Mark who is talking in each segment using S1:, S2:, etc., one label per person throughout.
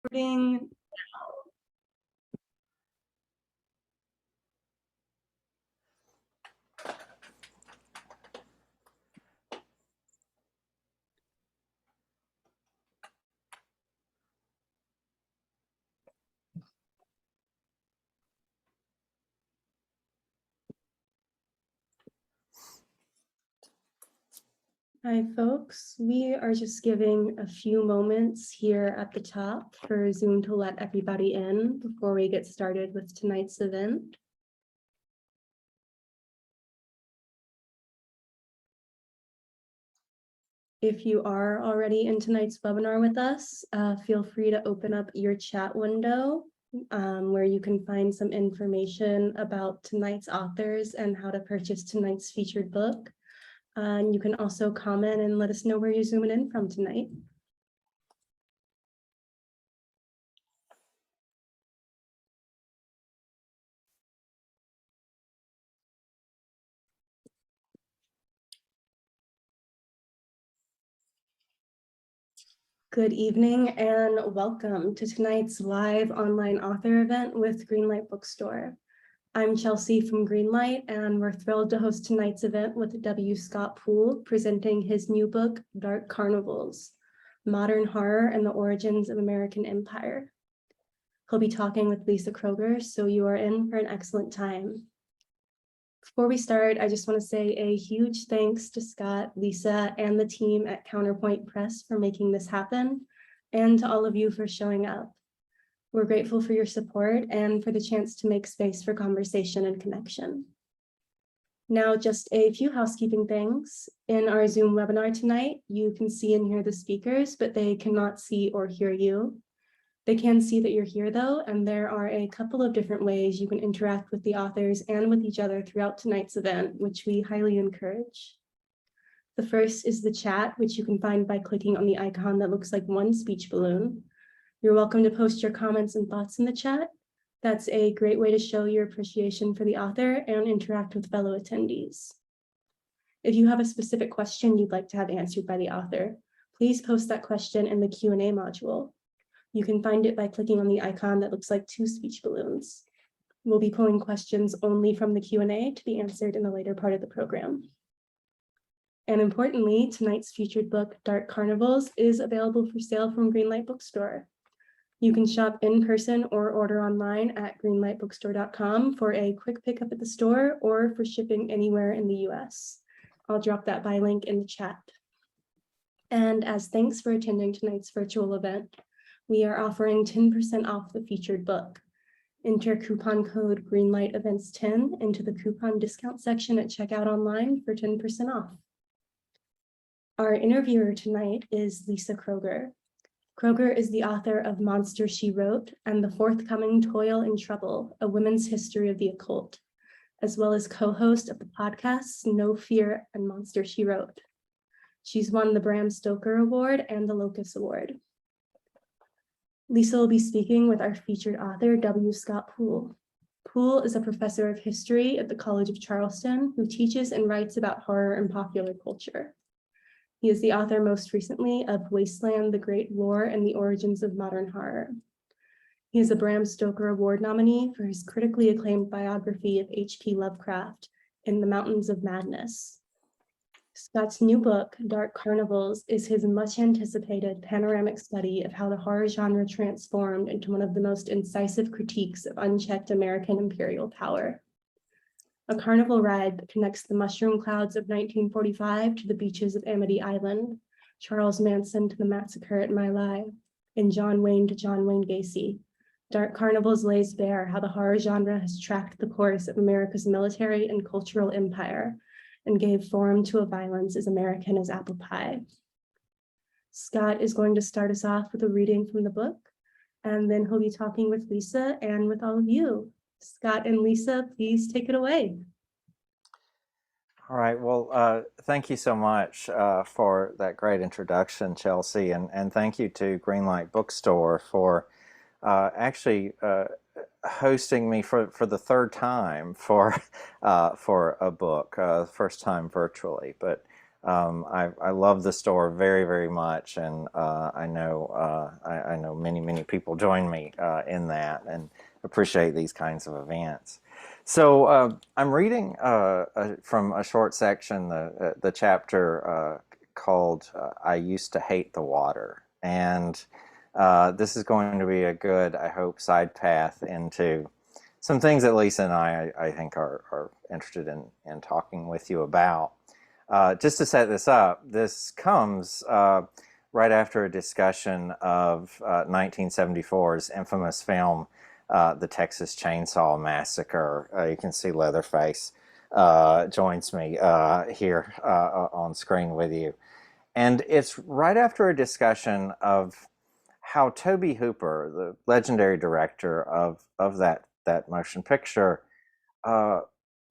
S1: Recording. Hi, folks. We are just giving a few moments here at the top for Zoom to let everybody in before we get started with tonight's event. If you are already in tonight's webinar with us, feel free to open up your chat window where you can find some information about tonight's authors and how to purchase tonight's featured book. And you can also comment and let us know where you're zooming in from tonight. Good evening and welcome to tonight's live online author event with Greenlight Bookstore. I'm Chelsea from Greenlight, and we're thrilled to host tonight's event with W. Scott Poole presenting his new book, Dark Carnivals, Modern Horror and the Origins of American Empire. He'll be talking with Lisa Kröger, so you are in for an excellent time. Before we start, I just want to say a huge thanks to Scott, Lisa, and the team at Counterpoint Press for making this happen, and to all of you for showing up. We're grateful for your support and for the chance to make space for conversation and connection. Now, just a few housekeeping things. In our Zoom webinar tonight, you can see and hear the speakers, but they cannot see or hear you. They can see that you're here though, and there are a couple of different ways you can interact with the authors and with each other throughout tonight's event, which we highly encourage. The first is the chat, which you can find by clicking on the icon that looks like one speech balloon. You're welcome to post your comments and thoughts in the chat. That's a great way to show your appreciation for the author and interact with fellow attendees. If you have a specific question you'd like to have answered by the author, please post that question in the Q&A module. You can find it by clicking on the icon that looks like two speech balloons. We'll be pulling questions only from the Q&A to be answered in the later part of the program. And importantly, tonight's featured book, Dark Carnivals, is available for sale from Greenlight Bookstore. You can shop in person or order online at greenlightbookstore.com for a quick pickup at the store or for shipping anywhere in the US. I'll drop that buy link in the chat. And as thanks for attending tonight's virtual event, we are offering 10% off the featured book. Enter coupon code GreenlightEvents10 into the coupon discount section at checkout online for 10% off. Our interviewer tonight is Lisa Kröger. Kröger is the author of Monster, She Wrote and the forthcoming Toil and Trouble, A Women's History of the Occult, as well as co-host of the podcasts No Fear and Monster, She Wrote. She's won the Bram Stoker Award and the Locus Award. Lisa will be speaking with our featured author, W. Scott Poole. Poole is a professor of history at the College of Charleston who teaches and writes about horror and popular culture. He is the author most recently of Wasteland, the Great War, and the Origins of Modern Horror. He is a Bram Stoker Award nominee for his critically acclaimed biography of H.P. Lovecraft, In the Mountains of Madness. Scott's new book, Dark Carnivals, is his much-anticipated panoramic study of how the horror genre transformed into one of the most incisive critiques of unchecked American imperial power. A carnival ride that connects the mushroom clouds of 1945 to the beaches of Amity Island, Charles Manson to the massacre at My Lai, and John Wayne to John Wayne Gacy. Dark Carnivals lays bare how the horror genre has tracked the course of America's military and cultural empire and gave form to a violence as American as apple pie. Scott is going to start us off with a reading from the book, and then he'll be talking with Lisa and with all of you. Scott and Lisa, please take it away.
S2: All right, well, thank you so much for that great introduction, Chelsea, and thank you to Greenlight Bookstore for actually hosting me for the third time for a book, first time virtually. But I love the store very, very much, and I know many people join me in that, and appreciate these kinds of events. So I'm reading from a short section, the chapter called "I Used to Hate the Water," and this is going to be a good, I hope, side path into some things that Lisa and I think are interested in talking with you about. Just to set this up, this comes right after a discussion of 1974's infamous film, The Texas Chainsaw Massacre. You can see Leatherface joins me here on screen with you. And it's right after a discussion of how Tobe Hooper, the legendary director of that motion picture, uh,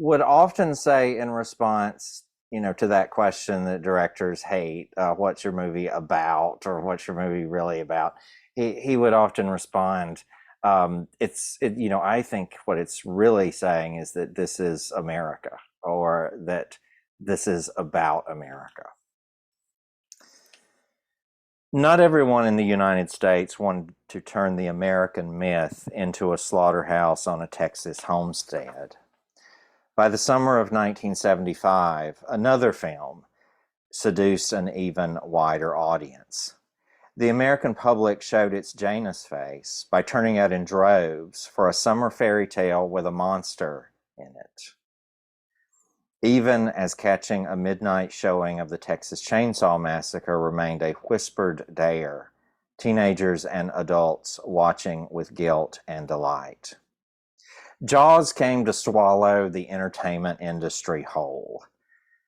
S2: would often say in response, to that question that directors hate, what's your movie about, or what's your movie really about? He would often respond, I think what it's really saying is that this is America, or that this is about America. Not everyone in the United States wanted to turn the American myth into a slaughterhouse on a Texas homestead. By the summer of 1975, another film seduced an even wider audience. The American public showed its Janus face by turning out in droves for a summer fairy tale with a monster in it. Even as catching a midnight showing of the Texas Chainsaw Massacre remained a whispered dare, teenagers and adults watching with guilt and delight. Jaws came to swallow the entertainment industry whole.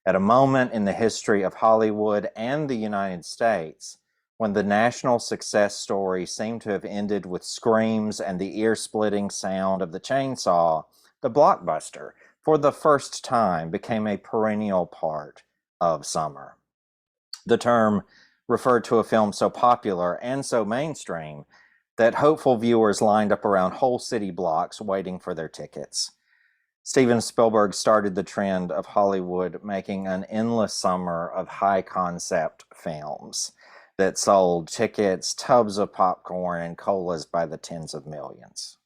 S2: At a moment in the history of Hollywood and the United States when the national success story seemed to have ended with screams and the ear-splitting sound of the chainsaw, the blockbuster, for the first time, became a perennial part of summer. The term referred to a film so popular and so mainstream that hopeful viewers lined up around whole city blocks waiting for their tickets. Steven Spielberg started the trend of Hollywood making an endless summer of high-concept films that sold tickets, tubs of popcorn, and colas by the tens of millions.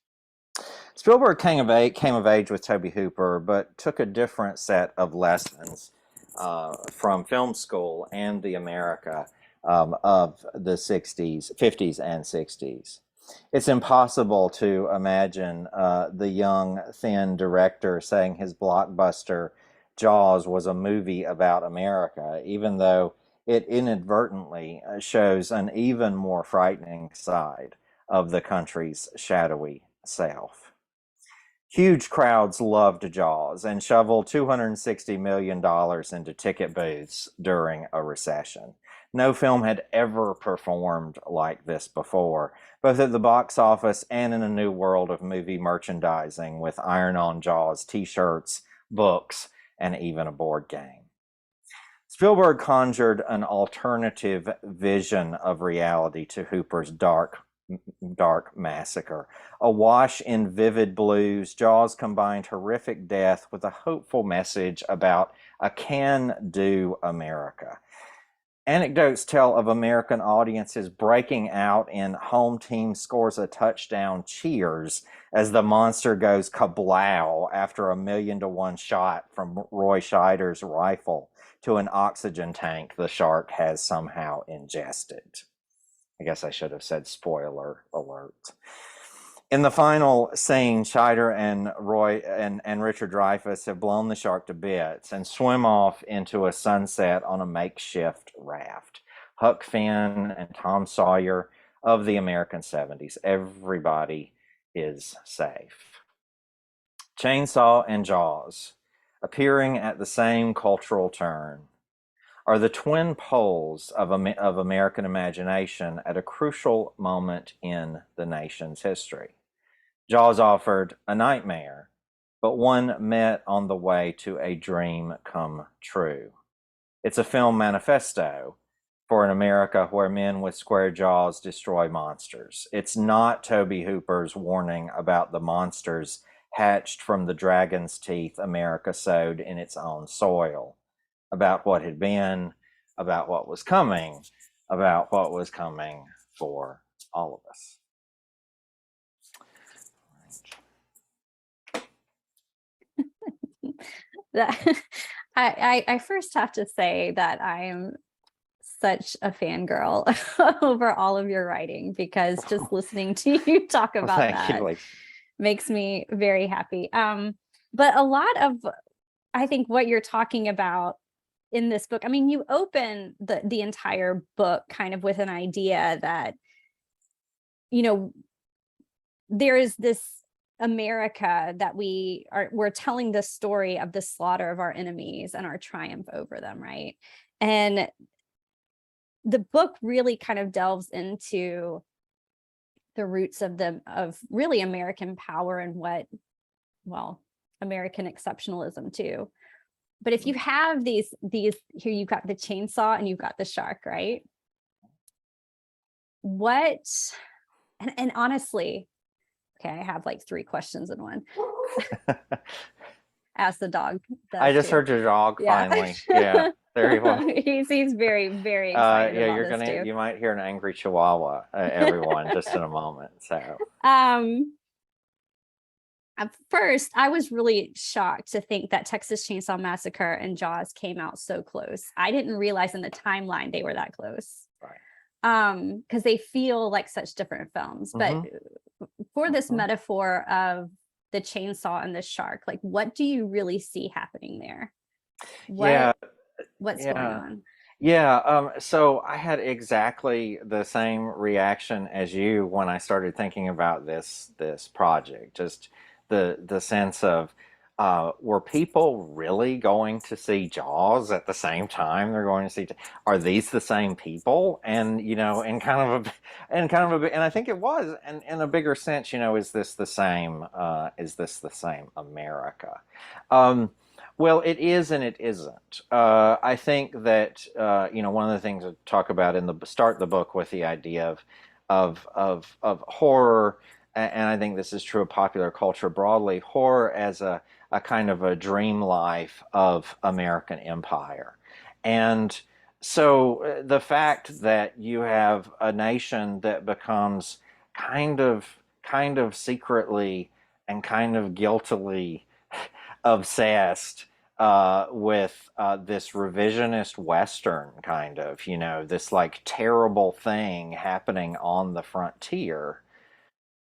S2: Spielberg came of age with Tobe Hooper, but took a different set of lessons from film school and the America of the 60s, 50s, and 60s. It's impossible to imagine the young, thin director saying his blockbuster Jaws was a movie about America, even though it inadvertently shows an even more frightening side of the country's shadowy self. Huge crowds loved Jaws and shoveled $260 million into ticket booths during a recession. No film had ever performed like this before, both at the box office and in a new world of movie merchandising with Iron on Jaws t-shirts, books, and even a board game. Spielberg conjured an alternative vision of reality to Hooper's dark massacre. Awash in vivid blues, Jaws combined horrific death with a hopeful message about a can-do America. Anecdotes tell of American audiences breaking out in home team scores a touchdown cheers as the monster goes kablow after a 1,000,000-to-1 shot from Roy Scheider's rifle to an oxygen tank the shark has somehow ingested. I guess I should have said spoiler alert. In the final scene, Scheider and Roy and Richard Dreyfuss have blown the shark to bits and swim off into a sunset on a makeshift raft. Huck Finn and Tom Sawyer of the American 70s. Everybody is safe. Chainsaw and Jaws, appearing at the same cultural turn, are the twin poles of American imagination at a crucial moment in the nation's history. Jaws offered a nightmare, but one met on the way to a dream come true. It's a film manifesto for an America where men with square jaws destroy monsters. It's not Tobe Hooper's warning about the monsters hatched from the dragon's teeth America sowed in its own soil. about what had been, about what was coming, about what was coming for all of us.
S3: That I first have to say that I am such a fangirl over all of your writing, because just listening to you talk about
S2: Thank
S3: that
S2: you, Lisa.
S3: makes me very happy. But a lot of, I think, what you're talking about in this book, I mean, you open the entire book kind of with an idea that, you know, there is this America that we're telling the story of the slaughter of our enemies and our triumph over them, right? And the book really kind of delves into the roots of really American power and what, well, American exceptionalism too. But if you have these here, you've got the chainsaw and you've got the shark, right? What, and honestly, okay, I have like 3 questions in one. Ask the dog.
S2: I just heard your dog finally. Yeah, there he was.
S3: He's very, very excited
S2: Yeah,
S3: about this too.
S2: you might hear an angry chihuahua, everyone, just in a moment. So,
S3: at first, I was really shocked to think that Texas Chainsaw Massacre and Jaws came out so close. I didn't realize in the timeline they were that close.
S2: right.
S3: Because they feel like such different films. But for this metaphor of the chainsaw and the shark, like, what do you really see happening there? What's going on?
S2: Yeah, so I had exactly the same reaction as you when I started thinking about this project. Just the sense of, were people really going to see Jaws at the same time they're going to see? Are these the same people? And and and I think it was, and in a bigger sense, is this the same? Is this the same America? Well, it is and it isn't. I think that one of the things I talk about in the start the book with the idea of horror, and I think this is true of popular culture broadly. Horror as a kind of a dream life of American empire, and so the fact that you have a nation that becomes kind of secretly and kind of guiltily obsessed with this revisionist Western kind of, this like terrible thing happening on the frontier.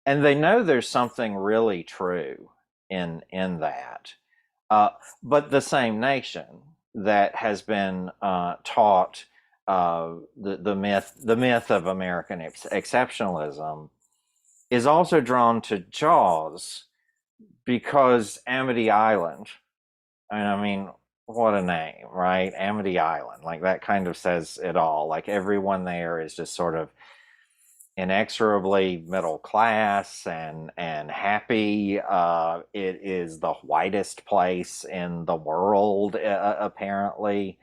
S2: And they know there's something really true in that. Uh, but the same nation that has been taught the myth of American exceptionalism is also drawn to Jaws because Amity Island, and I mean, what a name, right? Amity Island. Like that kind of says it all. Like everyone there is just sort of inexorably middle class and happy. It is the whitest place in the world, apparently.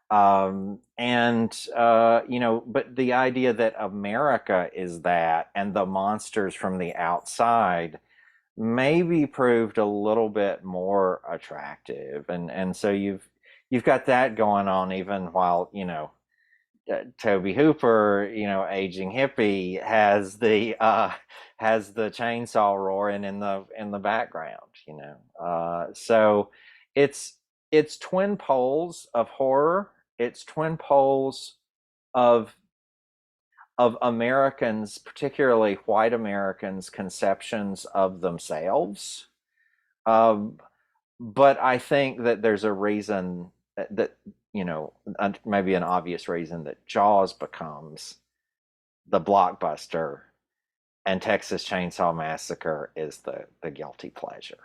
S2: But the idea that America is that and the monsters from the outside maybe proved a little bit more attractive, and so you've got that going on even while Toby Hooper, aging hippie, has the chainsaw roaring in the background, so it's twin poles of horror. It's twin poles of Americans, particularly white Americans, conceptions of themselves. Um, but I think that there's a reason that maybe an obvious reason that Jaws becomes the blockbuster and Texas Chainsaw Massacre is the guilty pleasure.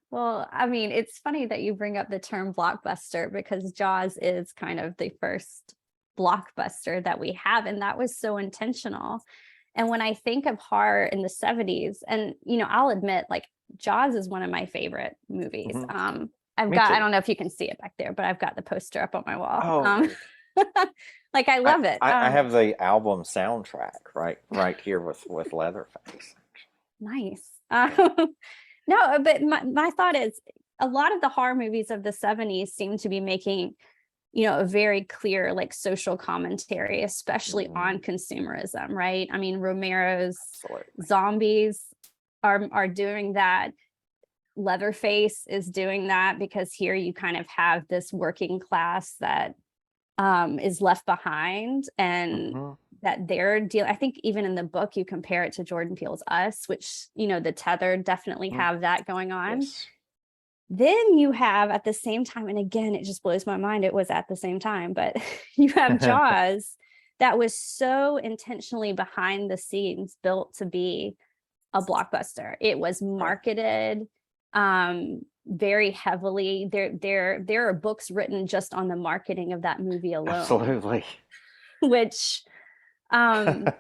S3: Well, I mean, it's funny that you bring up the term blockbuster, because Jaws is kind of the first blockbuster that we have, and that was so intentional. And when I think of horror in the 70s, and I'll admit, like, Jaws is one of my favorite movies. I don't know if you can see it back there, but I've got the poster up on my wall. Like, I love it.
S2: I have the album soundtrack right here with Leatherface.
S3: Nice. No, but my thought is, a lot of the horror movies of the 70s seem to be making, you know, a very clear like social commentary, especially on consumerism, right? I mean, Romero's
S2: Absolutely.
S3: zombies are doing that. Leatherface is doing that, because here you kind of have this working class that is left behind, and that they're dealing. I think even in the book you compare it to Jordan Peele's Us, which, you know, the Tether definitely have that going on.
S2: Yes.
S3: Then you have at the same time, and again, it just blows my mind it was at the same time, but you have Jaws that was so intentionally behind the scenes built to be a blockbuster. It was marketed very heavily. There are books written just on the marketing of that movie alone.
S2: Absolutely.
S3: Which like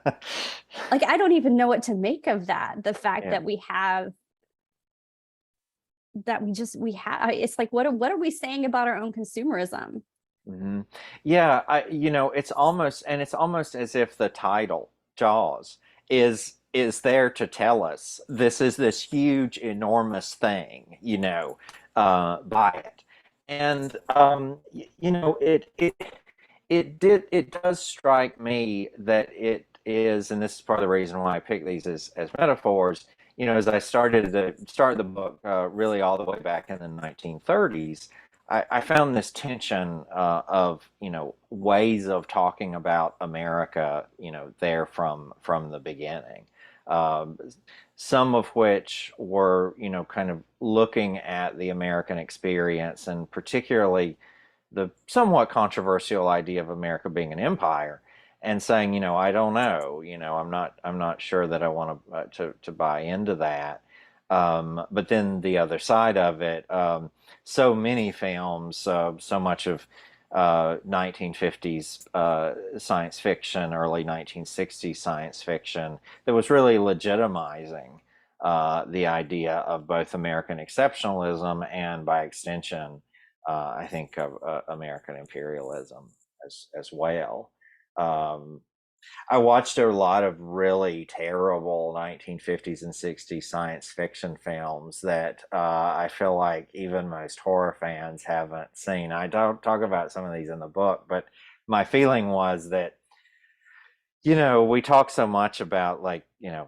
S3: I don't even know what to make of that. The fact that we have it's like what are we saying about our own consumerism?
S2: Yeah, you know, it's almost as if the title Jaws is there to tell us this is this huge, enormous thing, you know, by it. And you know, it does strike me that it is, and this is part of the reason why I pick these as metaphors. You know, as I started to start the book, really all the way back in the 1930s, I found this tension of, you know, ways of talking about America, you know, there from the beginning. Um, some of which were, you know, kind of looking at the American experience, and particularly the somewhat controversial idea of America being an empire, and saying, you know, I don't know, you know, I'm not sure that I want to buy into that. But then the other side of it, so many films, so much of 1950s science fiction, early 1960s science fiction, that was really legitimizing the idea of both American exceptionalism and, by extension, I think of American imperialism as well. Um, I watched a lot of really terrible 1950s and 60s science fiction films that I feel like even most horror fans haven't seen. I don't talk about some of these in the book, but my feeling was that, you know, we talk so much about, like, you know,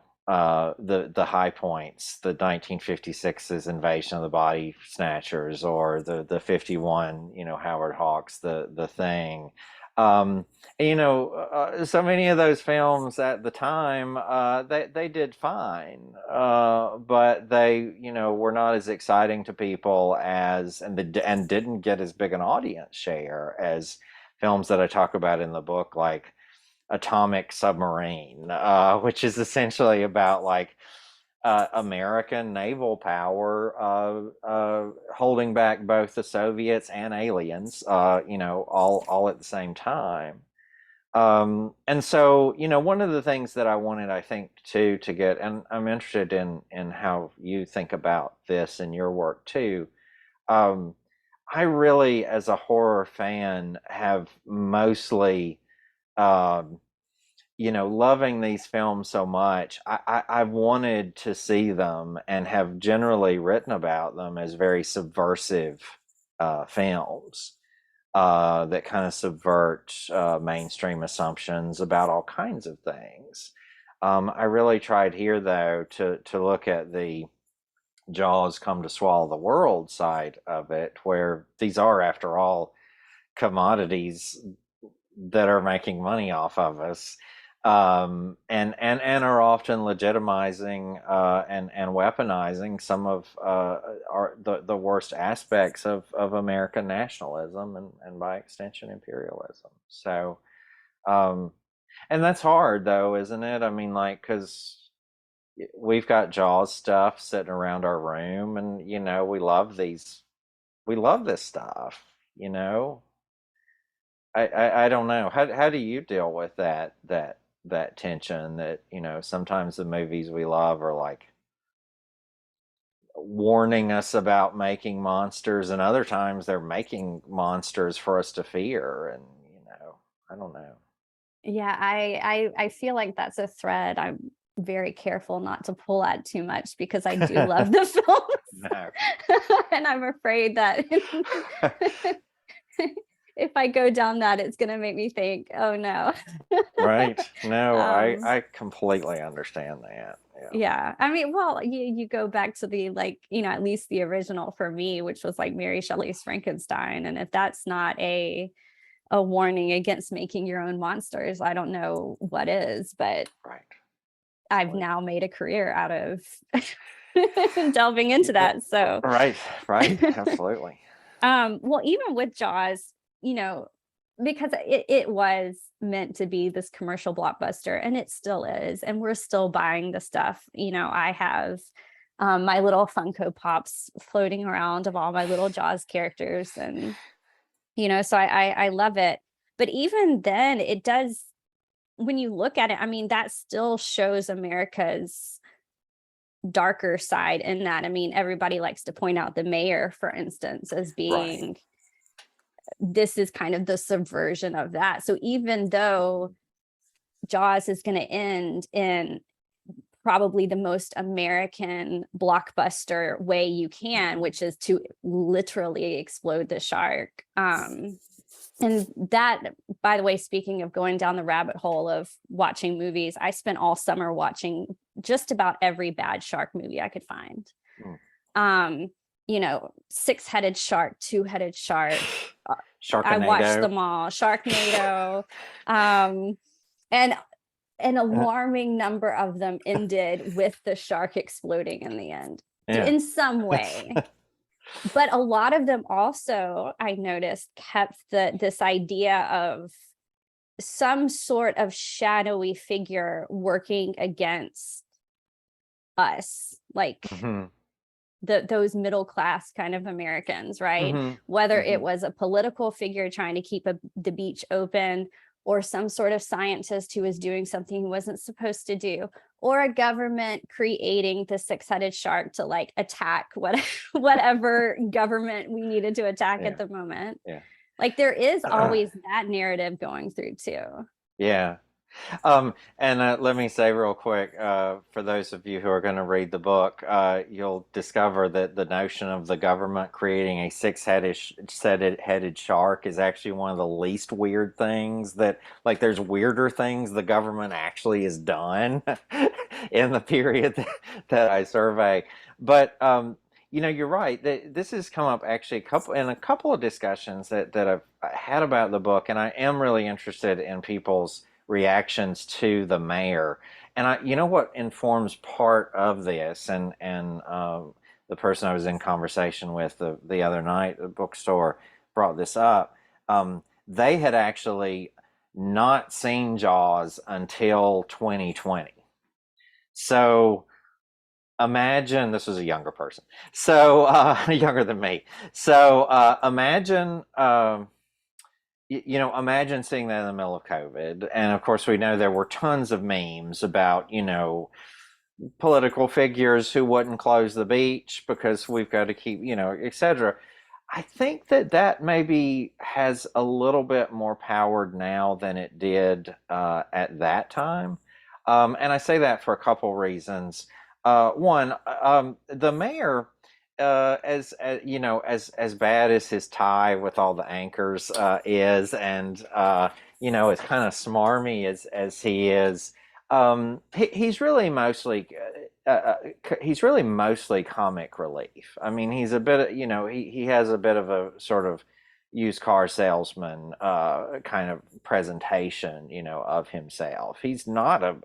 S2: the high points, the 1956's Invasion of the Body Snatchers, or the 51, you know, Howard Hawks, the Thing. Um, you know, so many of those films at the time, they did fine, but they, you know, were not as exciting to people as, and didn't get as big an audience share as films that I talk about in the book, like Atomic Submarine, which is essentially about, like, American naval power holding back both the Soviets and aliens, you know, all at the same time. And so, you know, one of the things that I wanted, I think, to get, and I'm interested in how you think about this in your work too. Um, I really, as a horror fan, have mostly um, you know, loving these films so much, I've wanted to see them, and have generally written about them as very subversive films that kind of subvert mainstream assumptions about all kinds of things. I really tried here, though, to look at the Jaws come to swallow the world side of it, where these are, after all, commodities that are making money off of us, and are often legitimizing and weaponizing some of the worst aspects of American nationalism, and by extension imperialism. So, um, and that's hard, though, isn't it? I mean, like, because we've got Jaws stuff sitting around our room, and, you know, we love this stuff, you know. I don't know. How do you deal with that tension, that, you know, sometimes the movies we love are like warning us about making monsters, and other times they're making monsters for us to fear, and, you know, I don't know.
S3: Yeah, I feel like that's a thread very careful not to pull at too much because I do love the films.
S2: No.
S3: And I'm afraid that if I go down that, it's going to make me think, oh no.
S2: Right. No,
S3: Um,
S2: I completely understand that. Yeah.
S3: Yeah. I mean, well, you go back to the, like, at least the original for me, which was like Mary Shelley's Frankenstein. And if that's not a warning against making your own monsters, I don't know what is, but
S2: Right.
S3: I've now made a career out of delving into that. So
S2: Right. Absolutely.
S3: well, even with Jaws, because it was meant to be this commercial blockbuster, and it still is, and we're still buying the stuff. I have my little Funko Pops floating around of all my little Jaws characters, and so I love it. But even then, it does, when you look at it, I mean, that still shows America's darker side in that. I mean, everybody likes to point out the mayor, for instance, as being, this is kind of the subversion of that. So even though Jaws is going to end in probably the most American blockbuster way you can, which is to literally explode the shark. And that, by the way, speaking of going down the rabbit hole of watching movies, I spent all summer watching just about every bad shark movie I could find. Six-headed shark, two-headed shark. I watched them all. Sharknado. And an alarming number of them ended with the shark exploding in the end, in some way. But a lot of them also, I noticed, kept this idea of some sort of shadowy figure working against us, like those middle class kind of Americans, right? Whether it was a political figure trying to keep the beach open, or some sort of scientist who was doing something he wasn't supposed to do, or a government creating the six-headed shark to like attack whatever government we needed to attack at the moment. Like there is always that narrative going through too.
S2: And let me say real quick, for those of you who are going to read the book, you'll discover that the notion of the government creating a six-headed shark is actually one of the least weird things that, like, there's weirder things the government actually has done in the period that I survey. But, you're right. This has come up actually a couple of discussions that I've had about the book, and I am really interested in people's reactions to the mayor. And what informs part of this, and the person I was in conversation with the other night at the bookstore brought this up. They had actually not seen Jaws until 2020. So imagine, this was a younger person, so younger than me. So imagine imagine seeing that in the middle of COVID. And of course, we know there were tons of memes about, political figures who wouldn't close the beach because we've got to keep, etc. I think that maybe has a little bit more power now than it did at that time. And I say that for a couple reasons. One, the mayor, as bad as his tie with all the anchors is, and as kind of smarmy as he is, he's really mostly comic relief. I mean, he's a bit, he has a bit of a sort of used car salesman kind of presentation, of himself. He's not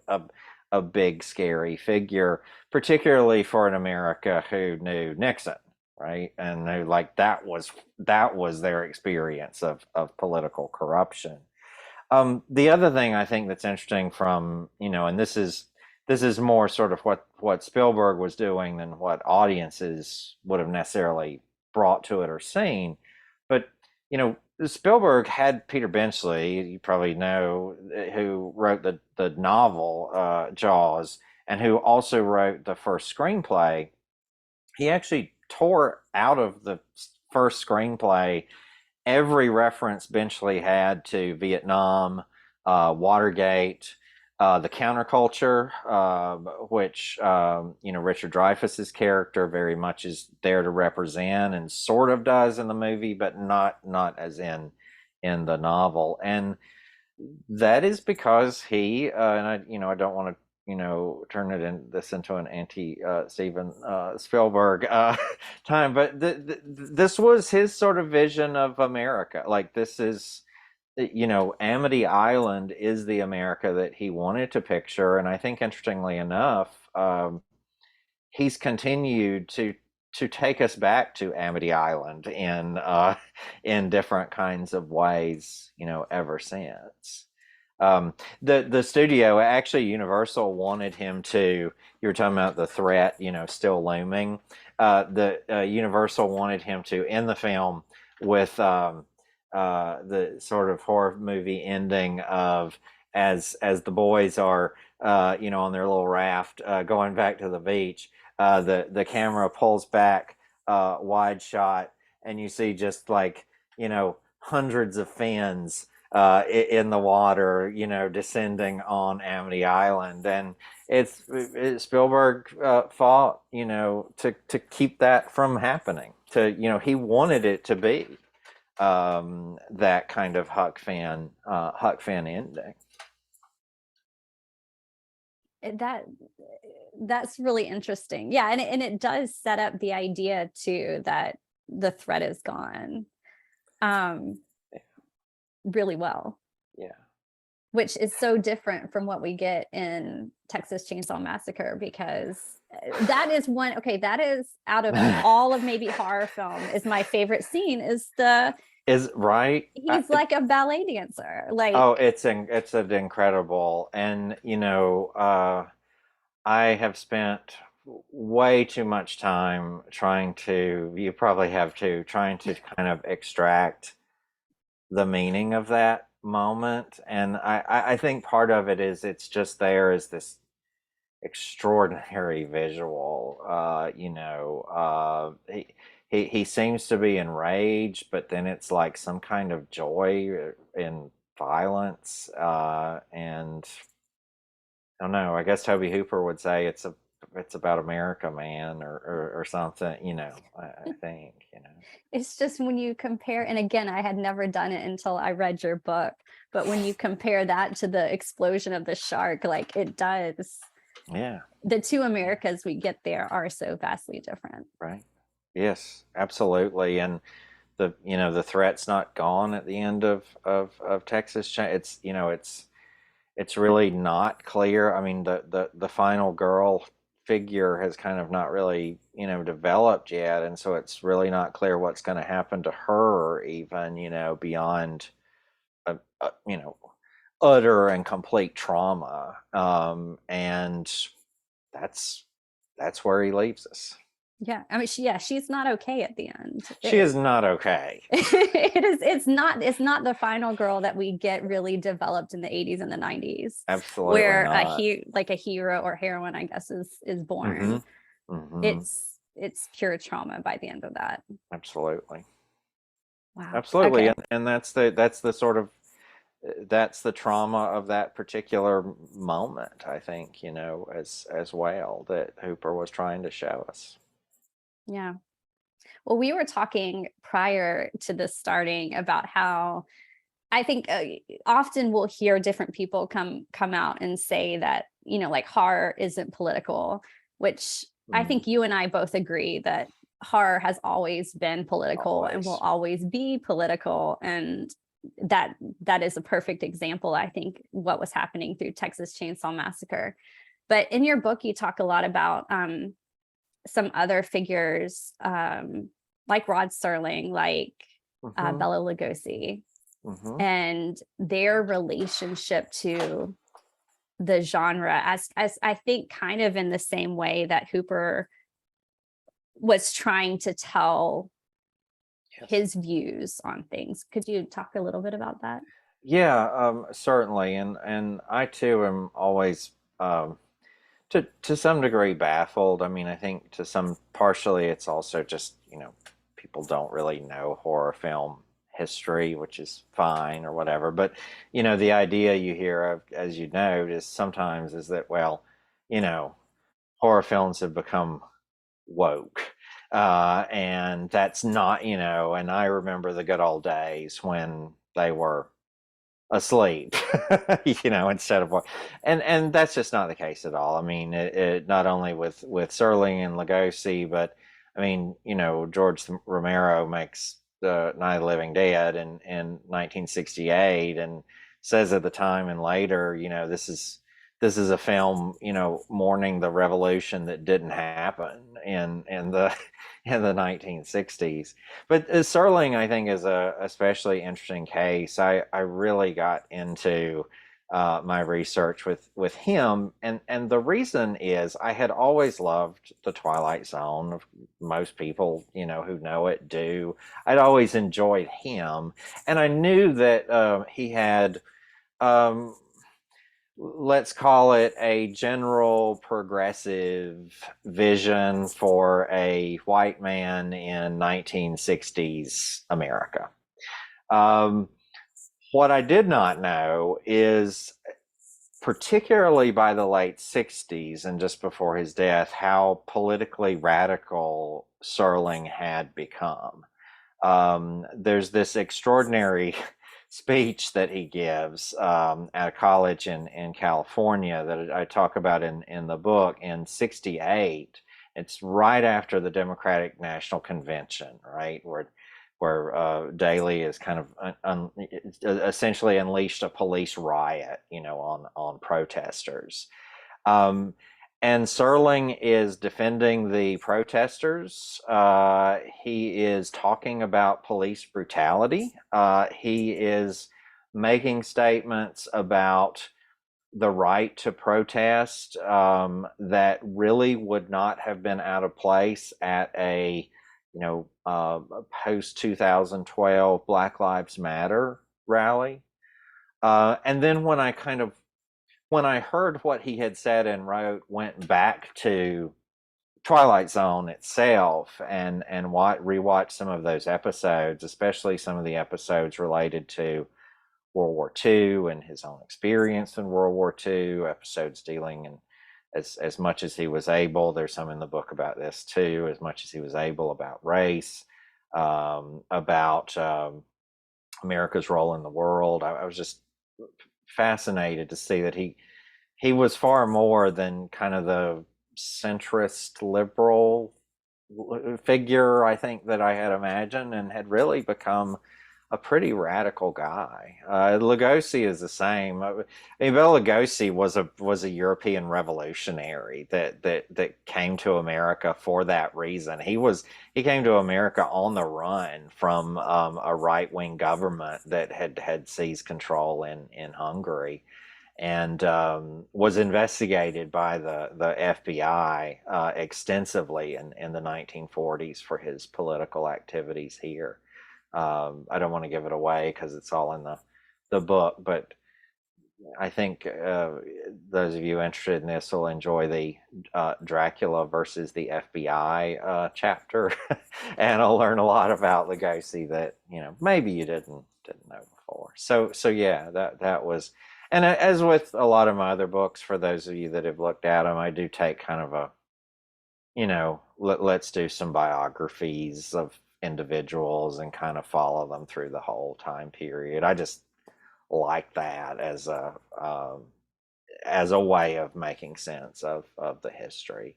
S2: a big scary figure, particularly for an America who knew Nixon, right? And knew, like, that was their experience of political corruption. The other thing I think that's interesting from, and this is more sort of what Spielberg was doing than what audiences would have necessarily brought to it or seen. But, Spielberg had Peter Benchley, you probably know, who wrote the novel Jaws, and who also wrote the first screenplay. He actually tore out of the first screenplay every reference Benchley had to Vietnam, Watergate, the counterculture, which Richard Dreyfuss's character very much is there to represent, and sort of does in the movie, but not as in the novel. And that is because he and I don't want to turn this into an anti Steven Spielberg time, but this was his sort of vision of America. Like, this is, Amity Island is the America that he wanted to picture. And I think, interestingly enough, he's continued to take us back to Amity Island in different kinds of ways, ever since. The studio, actually, Universal wanted him to. You were talking about the threat, still looming. The Universal wanted him to end the film with the sort of horror movie ending of as the boys are on their little raft going back to the beach. The camera pulls back, wide shot, and you see just like hundreds of fins in the water, descending on Amity Island. And it's Spielberg fought, to keep that from happening. He wanted it to be that kind of Huck Finn ending.
S3: That's really interesting. Yeah, and it does set up the idea too that the threat is gone really well.
S2: Yeah.
S3: Which is so different from what we get in Texas Chainsaw Massacre, because that is that is, out of all of maybe horror film, is my favorite scene. He's like a ballet dancer. Like,
S2: oh, it's an incredible. And I have spent way too much time you probably have too, trying to kind of extract the meaning of that moment. And I think part of it is it's just there as this extraordinary visual. He seems to be enraged, but then it's like some kind of joy in violence. And I don't know, I guess Toby Hooper would say it's about America, man, or something, I think,
S3: It's just when you compare, and again, I had never done it until I read your book, but when you compare that to the explosion of the shark, like, it does.
S2: Yeah.
S3: The two Americas we get there are so vastly different.
S2: Right. Yes, absolutely. And the threat's not gone at the end of Texas. It's really not clear. I mean, the final girl figure has kind of not really developed yet, and so it's really not clear what's going to happen to her, even beyond utter and complete trauma. And that's where he leaves us.
S3: Yeah, I mean, she's not okay at the end.
S2: She is not okay.
S3: It's not the final girl that we get really developed in the 80s and the 90s.
S2: Absolutely
S3: where
S2: not.
S3: a hero or heroine, I guess, is born.
S2: Mm-hmm. Mm-hmm.
S3: It's pure trauma by the end of that.
S2: Absolutely.
S3: Wow.
S2: Absolutely.
S3: Okay.
S2: And that's the sort of that's the trauma of that particular moment, I think, as well, that Hooper was trying to show us.
S3: Yeah. Well, we were talking prior to this starting about how I think often we'll hear different people come out and say that, like, horror isn't political, which I think you and I both agree that horror has always been political and will always be political. And that is a perfect example, I think, what was happening through Texas Chainsaw Massacre. But in your book, you talk a lot about some other figures, like Rod Serling, like Bela Lugosi, and their relationship to the genre, as I think kind of in the same way that Hooper was trying to tell his views on things. Could you talk a little bit about that?
S2: Yeah, certainly. And I too am always to some degree baffled. I mean, I think partially it's also just, people don't really know horror film history, which is fine or whatever. But, you know, the idea you hear of, as you note, is sometimes is that, well, you know, horror films have become woke. And that's not, you know, and I remember the good old days when they were asleep, you know, instead of what, and that's just not the case at all. I mean, it not only with Serling and Lugosi, but I mean, you know, George Romero makes the Night of the Living Dead in 1968, and says at the time and later, you know, this is a film, you know, mourning the revolution that didn't happen in the in the 1960s. But Serling, I think, is a especially interesting case. I really got into my research with him, and the reason is I had always loved the Twilight Zone. Most people, you know, who know it do. I'd always enjoyed him, and I knew that he had. Um, let's call it a general progressive vision for a white man in 1960s America. Um, what I did not know is, particularly by the late 60s and just before his death, how politically radical Serling had become. There's this extraordinary speech that he gives at a college in California that I talk about in the book in 68. It's right after the Democratic National Convention, right? Where Daley is kind of essentially unleashed a police riot, you know, on protesters. Um, and Serling is defending the protesters. He is talking about police brutality. He is making statements about the right to protest that really would not have been out of place at a, you know, post 2012 Black Lives Matter rally. And then when I heard what he had said and wrote, went back to Twilight Zone itself and rewatched some of those episodes, especially some of the episodes related to World War II and his own experience in World War II, episodes dealing in as much as he was able. There's some in the book about this too, as much as he was able, about race, about America's role in the world. I was just fascinated to see that he was far more than kind of the centrist liberal figure I think that I had imagined, and had really become a pretty radical guy. Lugosi is the same. I mean, Bela Lugosi was a European revolutionary that came to America for that reason. He came to America on the run from a right wing government that had seized control in Hungary, and was investigated by the FBI extensively in the 1940s for his political activities here. I don't want to give it away because it's all in the book, but I think those of you interested in this will enjoy the Dracula versus the FBI chapter, and I'll learn a lot about Lugosi that, you know, maybe you didn't know before. So yeah, that was. And as with a lot of my other books, for those of you that have looked at them, I do take kind of a, you know, let's do some biographies of individuals and kind of follow them through the whole time period. I just like that as a way of making sense of the history.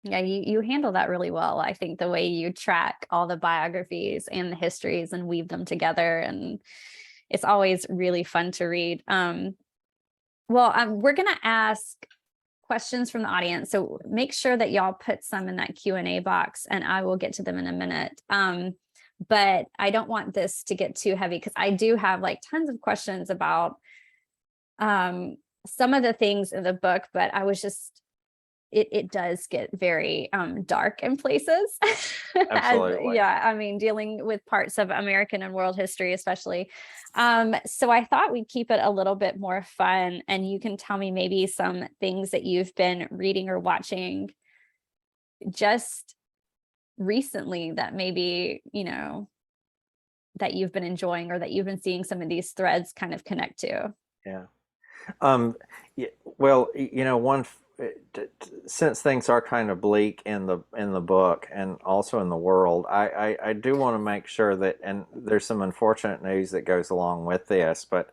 S3: Yeah, you handle that really well. I think the way you track all the biographies and the histories and weave them together, and it's always really fun to read. We're going to ask questions from the audience, so make sure that y'all put some in that Q&A box, and I will get to them in a minute. But I don't want this to get too heavy, because I do have like tons of questions about some of the things in the book, but I was just, it does get very dark in places.
S2: Absolutely.
S3: Yeah, I mean, dealing with parts of American and world history especially. So I thought we'd keep it a little bit more fun, and you can tell me maybe some things that you've been reading or watching just recently that maybe, that you've been enjoying, or that you've been seeing some of these threads kind of connect to?
S2: Yeah. Um, well, since things are kind of bleak in the book and also in the world, I do want to make sure that, and there's some unfortunate news that goes along with this, but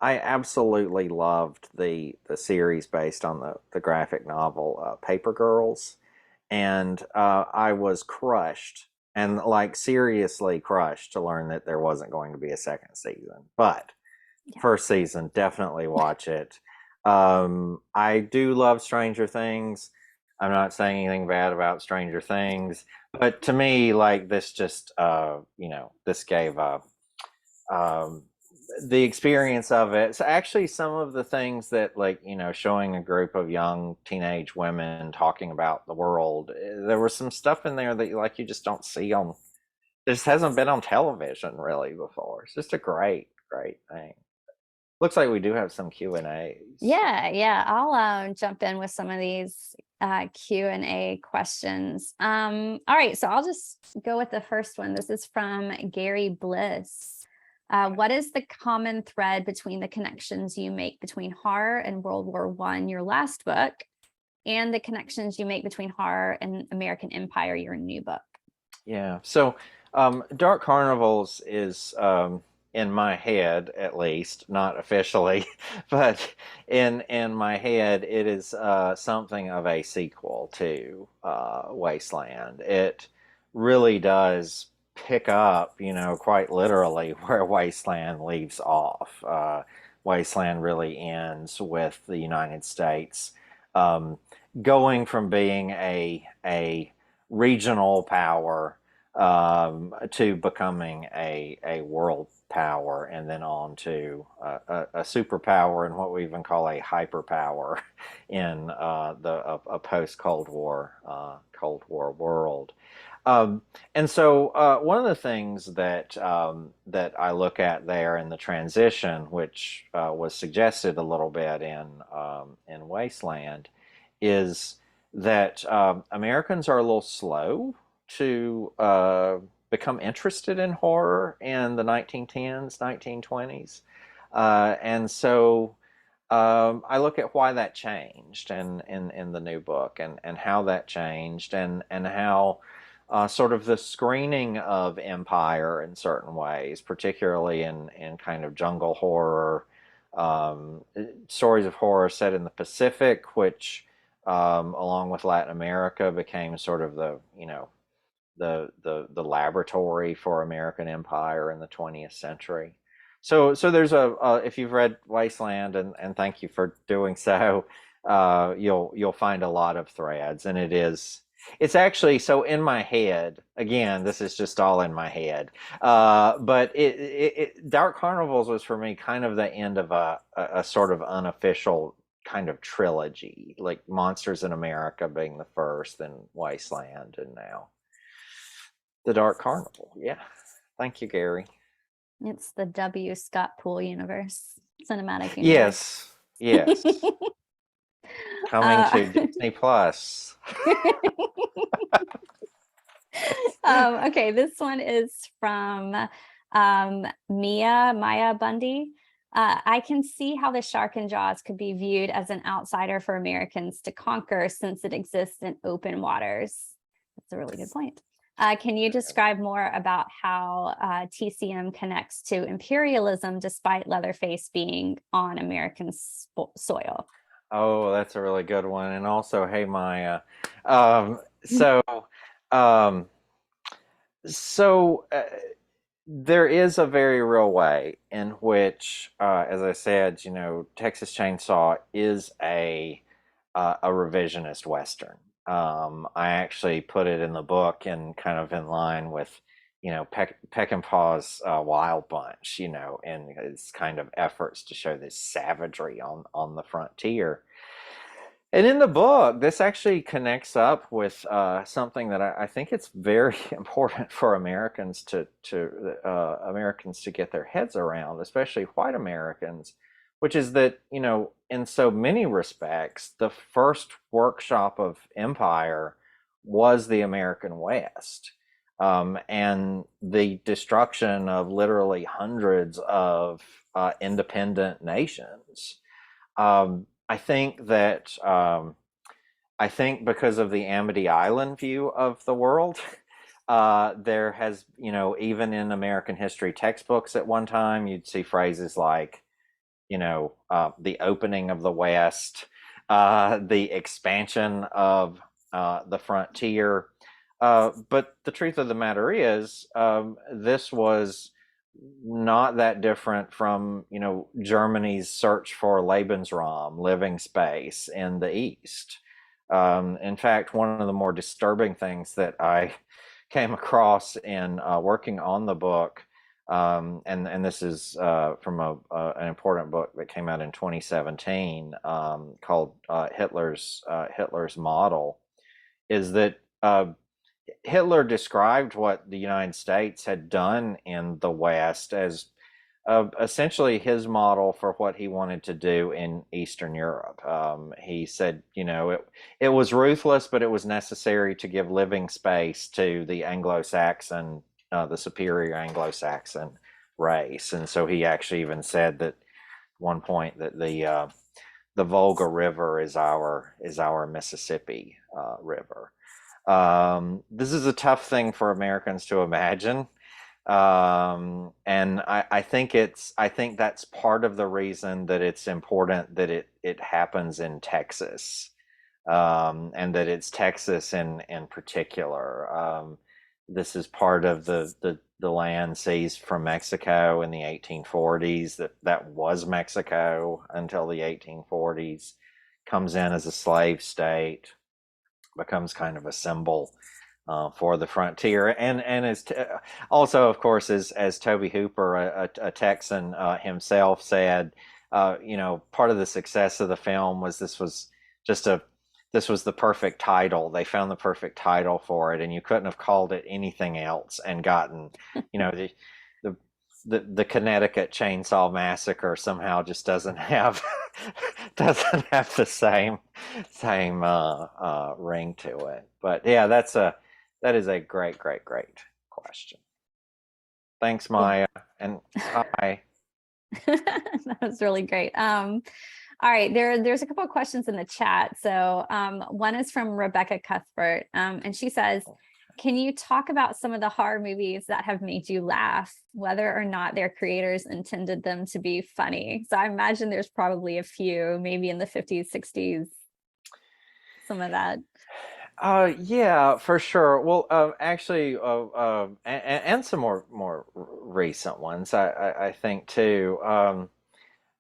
S2: I absolutely loved the series based on the graphic novel Paper Girls, and I was crushed, and like seriously crushed, to learn that there wasn't going to be a second season. But
S3: Yeah.
S2: first season, definitely watch it. I do love Stranger Things. I'm not saying anything bad about Stranger Things, but to me, like, this just, this gave um, the experience of it. So actually, some of the things that, like, showing a group of young teenage women talking about the world, there was some stuff in there that you just don't see on. This hasn't been on television really before. It's just a great, great thing. Looks like we do have some Q&As.
S3: Yeah. I'll jump in with some of these Q&A questions. All right, so I'll just go with the first one. This is from Gary Bliss. What is the common thread between the connections you make between horror and World War I, your last book, and the connections you make between horror and American Empire, your new book?
S2: Yeah. So, Dark Carnivals is, in my head, at least, not officially, but in my head, it is something of a sequel to Wasteland. It really does pick up, quite literally where Wasteland leaves off. Wasteland really ends with the United States um, going from being a regional power to becoming a world power, and then on to a superpower, and what we even call a hyperpower in a post Cold War world. And so one of the things that I look at there in the transition, which was suggested a little bit in Wasteland, is that Americans are a little slow to become interested in horror in the 1910s, 1920s. And so I look at why that changed in the new book, and how that changed, and how sort of the screening of empire in certain ways, particularly in kind of jungle horror, stories of horror set in the Pacific, which along with Latin America became sort of the laboratory for American empire in the 20th century. So there's if you've read Wasteland, and thank you for doing so, you'll find a lot of threads, and it's actually, so in my head, again, this is just all in my head, but Dark Carnivals was for me kind of the end of a sort of unofficial kind of trilogy, like Monsters in America being the first, then Wasteland, and now the Dark Carnival. Yeah. Thank you, Gary.
S3: It's the W. Scott Poole universe, cinematic universe.
S2: Yes. Coming to Disney Plus.
S3: Okay, this one is from Maya Bundy. I can see how the shark in Jaws could be viewed as an outsider for Americans to conquer, since it exists in open waters. That's a really good point. Can you describe more about how TCM connects to imperialism despite Leatherface being on American soil?
S2: Oh, that's a really good one. And also, hey, Maya. So, um, so there is a very real way in which, as I said, Texas Chainsaw is a revisionist Western. I actually put it in the book, and kind of in line with, Peckinpah's Wild Bunch, and its kind of efforts to show this savagery on the frontier. And in the book, this actually connects up with something that I think it's very important for Americans to get their heads around, especially white Americans, which is that, in so many respects, the first workshop of empire was the American West, and the destruction of literally hundreds of independent nations. I think that I think because of the Amity Island view of the world, there has, even in American history textbooks at one time, you'd see phrases like, the opening of the West, the expansion of the frontier. But the truth of the matter is, this was not that different from, Germany's search for Lebensraum, living space in the East. In fact, one of the more disturbing things that I came across in working on the book, and this is from an important book that came out in 2017 called Hitler's Model, is that Hitler described what the United States had done in the West as essentially his model for what he wanted to do in Eastern Europe. He said, it was ruthless, but it was necessary to give living space to the Anglo-Saxon, the superior Anglo-Saxon race. And so he actually even said that at one point that the Volga River is our Mississippi River. This is a tough thing for Americans to imagine. And I think that's part of the reason that it's important that it happens in Texas, and that it's Texas in particular. This is part of the land seized from Mexico in the 1840s. That was Mexico until the 1840s. Comes in as a slave state, becomes kind of a symbol for the frontier, and as also, of course, as Toby Hooper, a Texan himself, said, part of the success of the film was this was the perfect title. They found the perfect title for it, and you couldn't have called it anything else and gotten, the Connecticut Chainsaw Massacre somehow just doesn't have the same ring to it. But yeah, that is a great question. Thanks, Maya, and hi.
S3: That was really great. All right, there's a couple of questions in the chat. So one is from Rebecca Cuthbert, and she says, can you talk about some of the horror movies that have made you laugh, whether or not their creators intended them to be funny? So I imagine there's probably a few, maybe in the 50s, 60s, some of that.
S2: Yeah, for sure. Well, actually, and some more recent ones, I think too.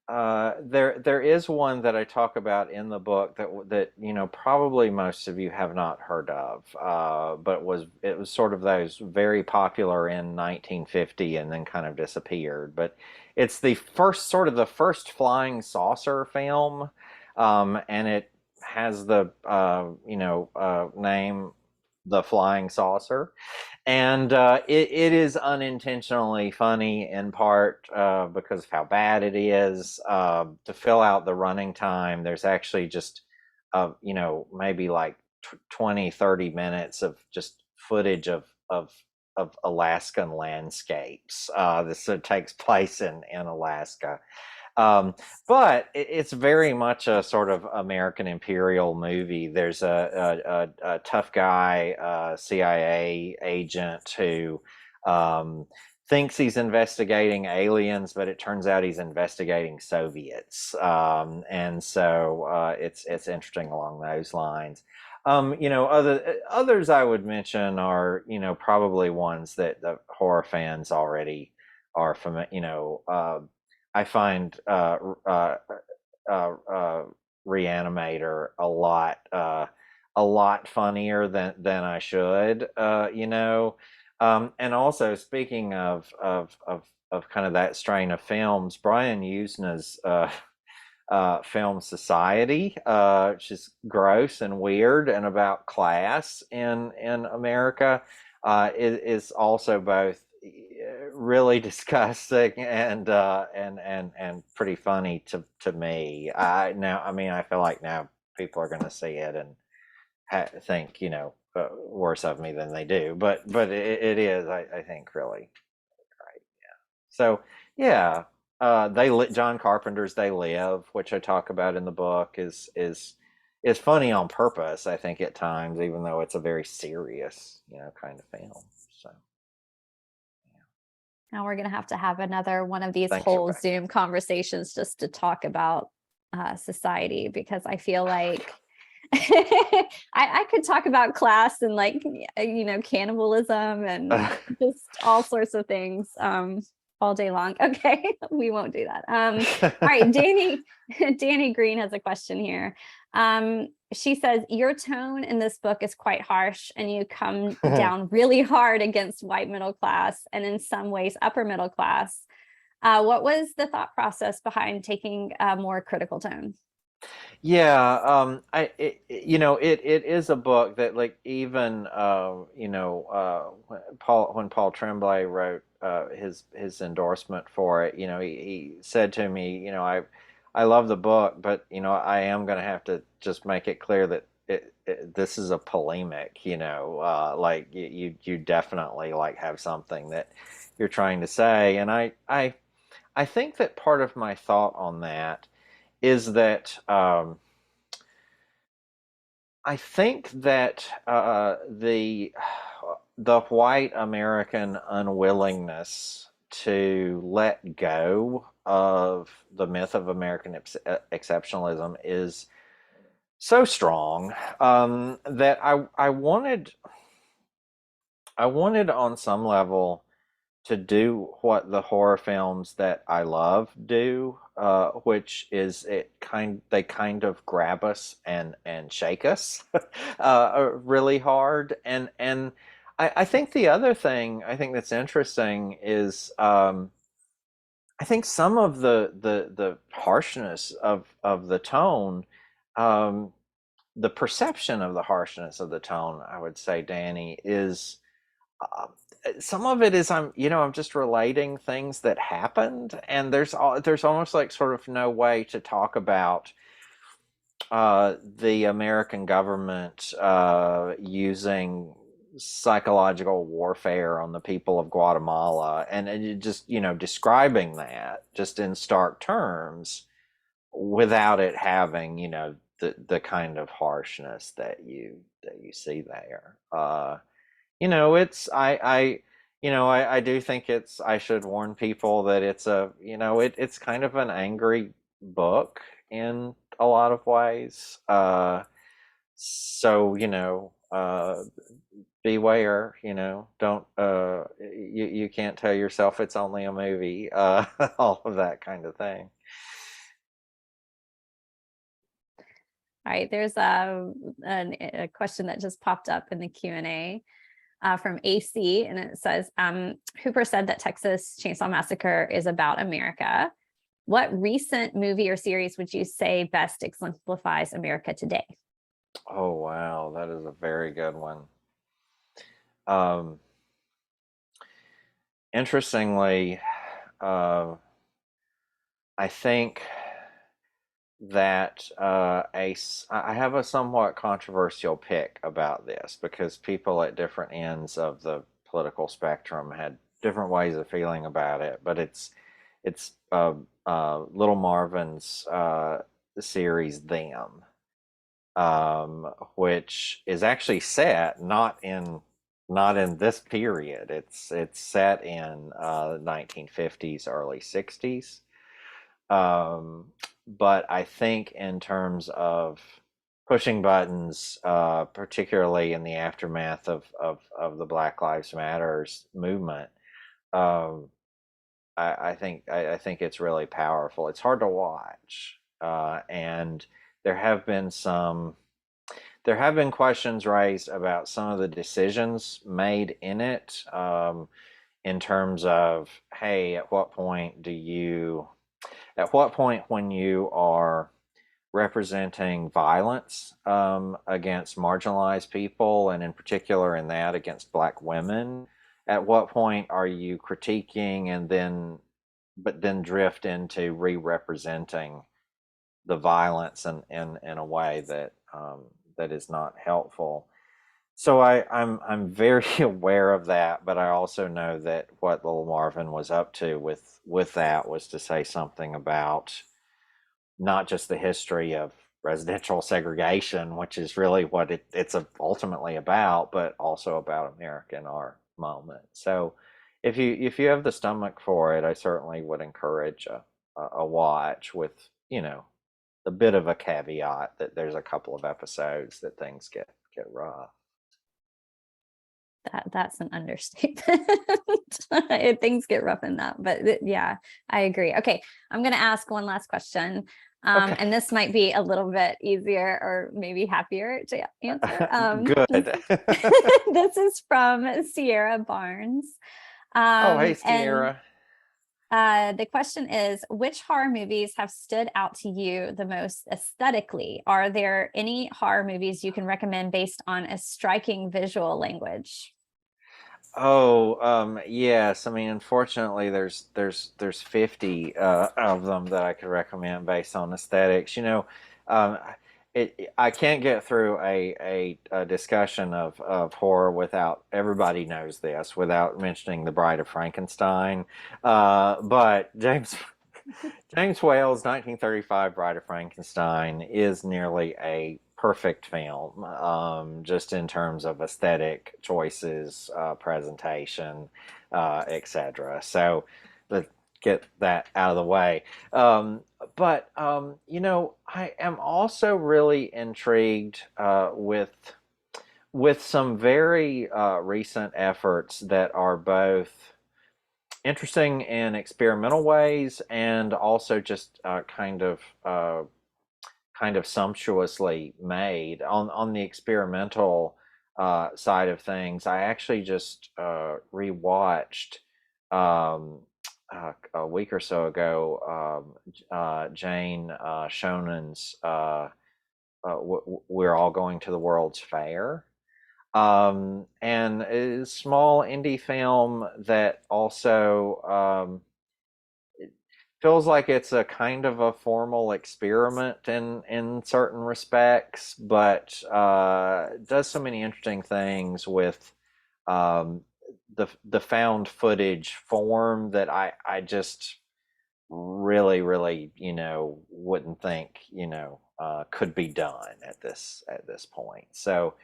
S2: There is one that I talk about in the book that probably most of you have not heard of, but it was sort of those very popular in 1950 and then kind of disappeared. But it's the first flying saucer film, and it has the name The Flying Saucer. And it is unintentionally funny in part because of how bad it is. To fill out the running time, there's actually just, maybe like 20, 30 minutes of just footage of Alaskan landscapes. This takes place in Alaska. But it's very much a sort of American imperial movie. There's a tough guy, CIA agent who thinks he's investigating aliens, but it turns out he's investigating Soviets. And so it's interesting along those lines. Others I would mention are, probably ones that the horror fans already are familiar. I find Reanimator a lot funnier than I should, and also speaking of kind of that strain of films, Brian Usna's Film Society, which is gross and weird and about class in America, is also both really disgusting and pretty funny to me. I feel like now people are going to see it and think, worse of me than they do. But it is, I think, really great. Yeah. So yeah, John Carpenter's They Live, which I talk about in the book, is funny on purpose, I think, at times, even though it's a very serious, kind of film. So
S3: Now we're going to have another one of these
S2: thanks,
S3: whole
S2: Rebecca.
S3: Zoom conversations just to talk about society, because I feel like I could talk about class and cannibalism and just all sorts of things all day long. Okay, we won't do that. All right, Danny Green has a question here. She says, your tone in this book is quite harsh and you come down really hard against white middle class and in some ways upper middle class. What was the thought process behind taking a more critical tone?
S2: Yeah, it is a book that, like, even when Paul Tremblay wrote his endorsement for it, he said to me, I love the book, but I am going to have to just make it clear that this is a polemic, like you definitely like have something that you're trying to say, and I think that part of my thought on that is that I think that the white American unwillingness to let go of the myth of American exceptionalism is so strong that I wanted on some level to do what the horror films that I love do, which is they kind of grab us and shake us really hard. And I think the other thing I think that's interesting is I think some of the harshness of the tone, um, the perception of the harshness of the tone, I would say, Danny, is uh, some of it is I'm just relating things that happened, and there's almost like sort of no way to talk about the American government using psychological warfare on the people of Guatemala, and it just describing that just in stark terms without it having the kind of harshness that you see there. It's I do think I should warn people that it's kind of an angry book in a lot of ways. So beware. Don't you can't tell yourself it's only a movie. All of that kind of thing.
S3: All right, there's a question that just popped up in the Q&A from AC, and it says, Hooper said that Texas Chainsaw Massacre is about America. What recent movie or series would you say best exemplifies America today?
S2: Oh wow, that is a very good one. Um, Interestingly, I think that I have a somewhat controversial pick about this because people at different ends of the political spectrum had different ways of feeling about it. But it's Little Marvin's series Them, which is actually set not in this period. It's set in 1950s, early 60s. But I think in terms of pushing buttons, particularly in the aftermath of the Black Lives Matters movement, um, I think it's really powerful. It's hard to watch, and there have been some there have been questions raised about some of the decisions made in it, in terms of, hey, at what point when you are representing violence against marginalized people, and in particular in that against Black women, at what point are you critiquing but then drift into re-representing the violence in a way that is not helpful. So I'm very aware of that, but I also know that what little Marvin was up to with that was to say something about not just the history of residential segregation, which is really what it's ultimately about, but also about America in our moment. So if you have the stomach for it, I certainly would encourage a watch with, a bit of a caveat that there's a couple of episodes that things get rough.
S3: That's an understatement. Things get rough in that, but yeah, I agree. Okay, I'm going to ask one last question.
S2: Okay.
S3: And this might be a little bit easier or maybe happier to answer.
S2: Good.
S3: This is from Sierra Barnes.
S2: Oh, hey,
S3: And
S2: Sierra.
S3: the question is, which horror movies have stood out to you the most aesthetically? Are there any horror movies you can recommend based on a striking visual language?
S2: Oh, yes. I mean, unfortunately, there's 50 of them that I could recommend based on aesthetics. Um, I can't get through a discussion of horror without everybody knows this, without mentioning The Bride of Frankenstein. But James Whale's 1935 Bride of Frankenstein is nearly a perfect film, just in terms of aesthetic choices, presentation, etc. So let's get that out of the way. But I am also really intrigued with some very recent efforts that are both interesting in experimental ways and also just kind of sumptuously made. On the experimental side of things, I actually just rewatched a week or so ago Jane Shonen's "We're All Going to the World's Fair." And a small indie film that also feels like it's a kind of a formal experiment in certain respects, but does so many interesting things with um, the found footage form that I just really wouldn't think could be done at this point. So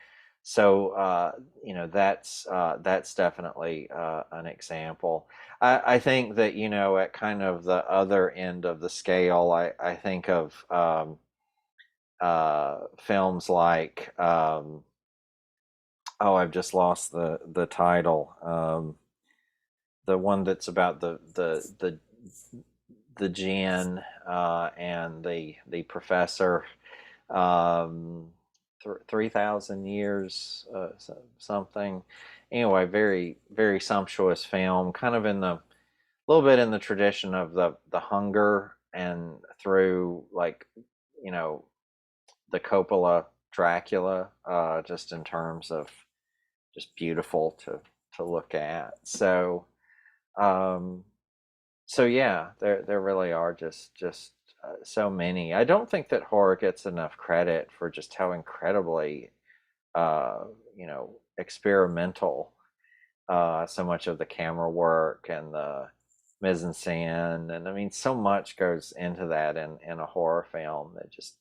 S2: that's definitely an example. I think that at kind of the other end of the scale, I think of films like oh, I've just lost the title. The one that's about the gin and the professor. 3,000 years something. Anyway, very very sumptuous film, kind of in the little bit in the tradition of the Hunger, and through like you know the Coppola Dracula, just in terms of just beautiful to look at. Um, so yeah, there really are just so many. I don't think that horror gets enough credit for just how incredibly experimental so much of the camera work and the mise en scène, and I mean, so much goes into that in a horror film that just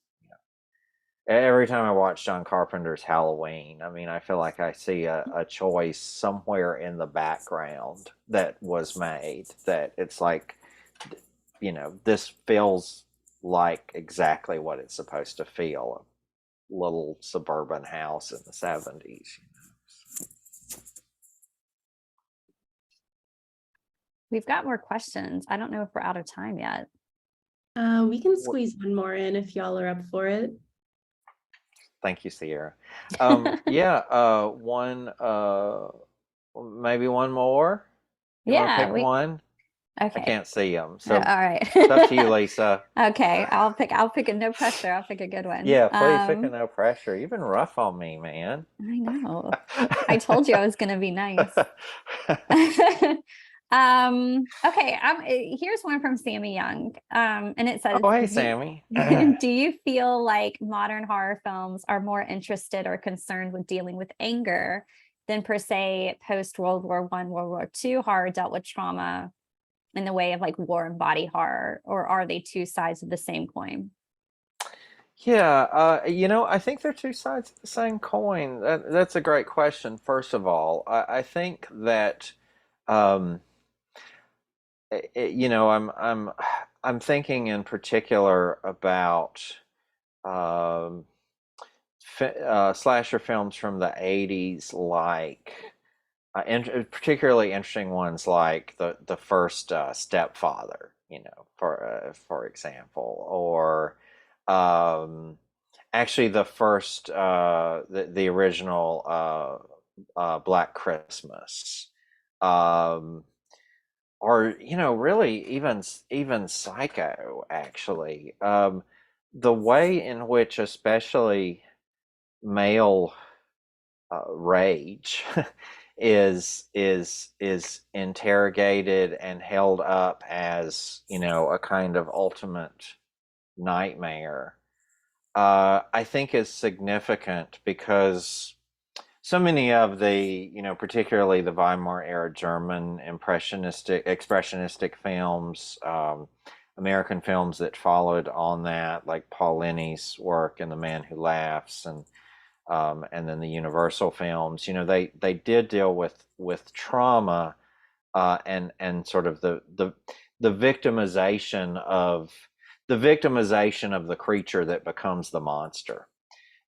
S2: every time I watch John Carpenter's Halloween, I mean, I feel like I see a choice somewhere in the background that was made that it's like, this feels like exactly what it's supposed to feel, a little suburban house in the 70s.
S3: We've got more questions. I don't know if we're out of time yet.
S1: We can squeeze one more in if y'all are up for it.
S2: Thank you, Sierra. Yeah, maybe one more. You want to
S3: Yeah,
S2: pick one? I
S3: okay.
S2: can't see them,
S3: All
S2: so
S3: right.
S2: it's up to you, Lisa.
S3: Okay, I'll pick a no pressure. I'll pick a good one.
S2: Yeah, please pick a no pressure. You've been rough on me, man.
S3: I know. I told you I was going to be nice. Okay. Here's one from Sammy Young. And it says,
S2: Oh, hey, Sammy.
S3: do you feel like modern horror films are more interested or concerned with dealing with anger than per se post World War I, World War II horror dealt with trauma in the way of like war and body horror, or are they two sides of the same coin?
S2: Yeah, I think they're two sides of the same coin. That's a great question. First of all, I think that um, I'm thinking in particular about um, slasher films from the '80s, like particularly interesting ones like the first Stepfather, for example, or um, actually the first the original Black Christmas. Um, or really even Psycho, actually. The way in which especially male rage is interrogated and held up as a kind of ultimate nightmare, I think is significant because so many of the, particularly the Weimar era German expressionistic films, American films that followed on that, like Paul Lenny's work in The Man Who Laughs, and then the Universal films, they did deal with trauma, and sort of the victimization of the creature that becomes the monster.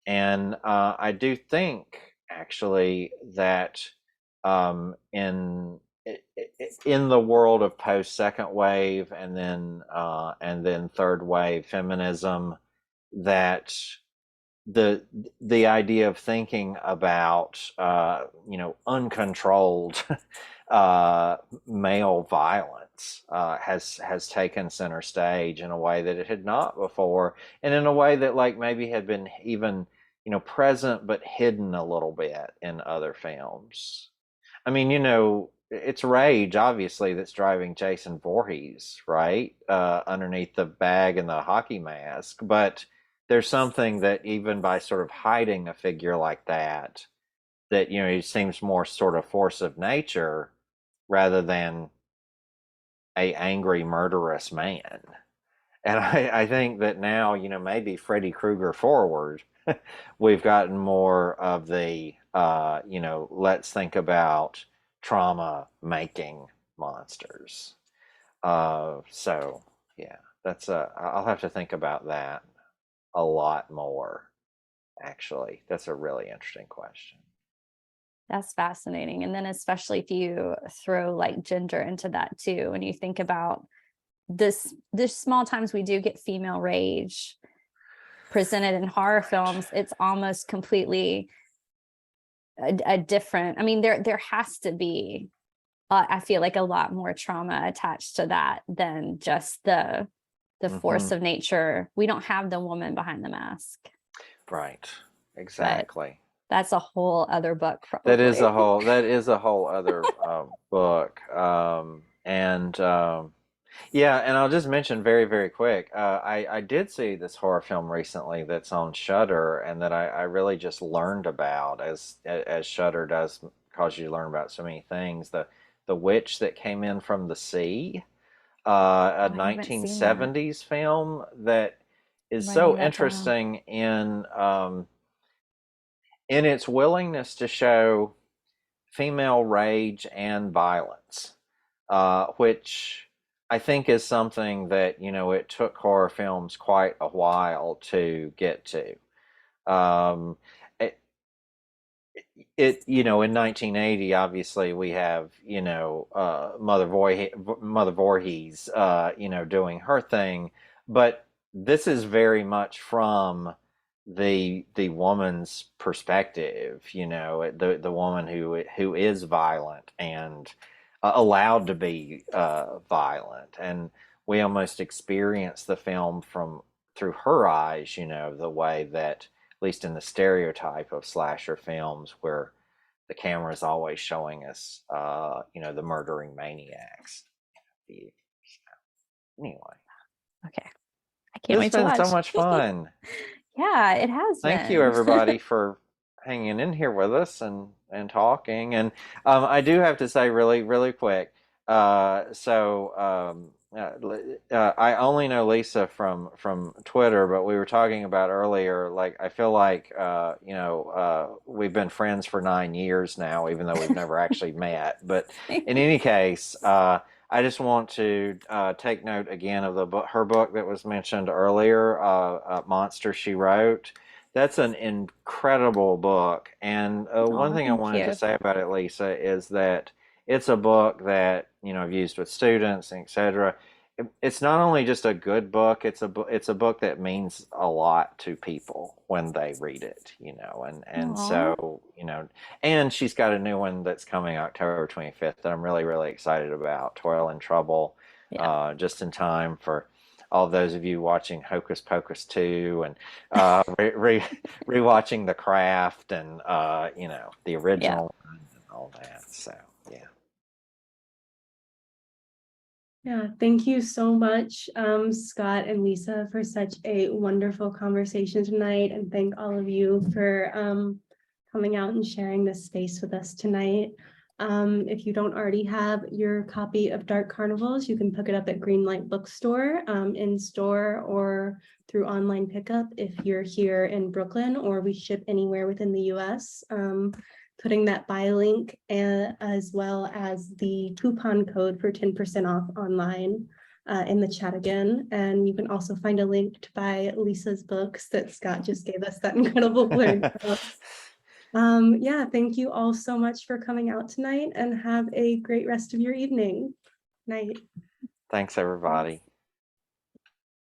S2: And I do think actually that in the world of post second wave and then third wave feminism, that the idea of thinking about uncontrolled male violence has taken center stage in a way that it had not before, and in a way that like maybe had been even present but hidden a little bit in other films. I mean, it's rage, obviously, that's driving Jason Voorhees, right? Underneath the bag and the hockey mask. But there's something that even by sort of hiding a figure like that he seems more sort of force of nature rather than a angry, murderous man. And I think that now, maybe Freddy Krueger forward, we've gotten more of the, let's think about trauma making monsters. So, yeah, I'll have to think about that a lot more, actually. That's a really interesting question.
S3: That's fascinating. And then especially if you throw like gender into that too, and you think about this small times we do get female rage presented in horror films, it's almost completely a different. I mean, there has to be, I feel like, a lot more trauma attached to that than just the
S2: Hmm.
S3: force of nature. We don't have the woman behind the mask,
S2: Right.
S3: but
S2: Exactly.
S3: that's a whole other book,
S2: That is
S3: probably.
S2: a whole other book. And Yeah, and I'll just mention very, very quick. I did see this horror film recently that's on Shudder, and that I really just learned about, as Shudder does cause you to learn about so many things. The Witch That Came In From the Sea, a
S3: Oh, I haven't seen that.
S2: 1970s film that
S3: I'm
S2: is
S3: writing
S2: so
S3: that down.
S2: interesting in its willingness to show female rage and violence, which I think is something that, it took horror films quite a while to get to. Um, it, in 1980, obviously, we have, Mother Voorhees, doing her thing, but this is very much from the woman's perspective, the woman who is violent and allowed to be violent, and we almost experience the film from through her eyes, the way that, at least in the stereotype of slasher films, where the camera is always showing us, the murdering maniacs. Anyway.
S3: Okay. I can't wait
S2: It's
S3: to
S2: been
S3: watch.
S2: so much fun.
S3: Yeah, it has
S2: Thank you,
S3: been.
S2: everybody, for hanging in here with us and talking. And I do have to say, really, really quick. I only know Lisa from Twitter, but we were talking about earlier. Like, I feel like we've been friends for 9 years now, even though we've never actually met. But in any case, I just want to take note again of her book that was mentioned earlier, Monster She Wrote. That's an incredible book. And one thing I
S3: Thank
S2: wanted to
S3: you.
S2: say about it, Lisa, is that it's a book that, I've used with students, etc. It's not only just a good book, it's a book that means a lot to people when they read it, and so, and she's got a new one that's coming October 25th that I'm really, really excited about, Toil and Trouble, just in time for all those of you watching Hocus Pocus 2 and rewatching The Craft and the original one and all that. So yeah.
S1: Yeah, thank you so much, Scott and Lisa, for such a wonderful conversation tonight, and thank all of you for coming out and sharing this space with us tonight. If you don't already have your copy of Dark Carnivals, you can pick it up at Greenlight Bookstore, in store or through online pickup if you're here in Brooklyn, or we ship anywhere within the US. Putting that buy link as well as the coupon code for 10% off online in the chat again. And you can also find a link to buy Lisa's books that Scott just gave us that incredible blurb. Yeah, thank you all so much for coming out tonight, and have a great rest of your evening. Night.
S2: Thanks, everybody.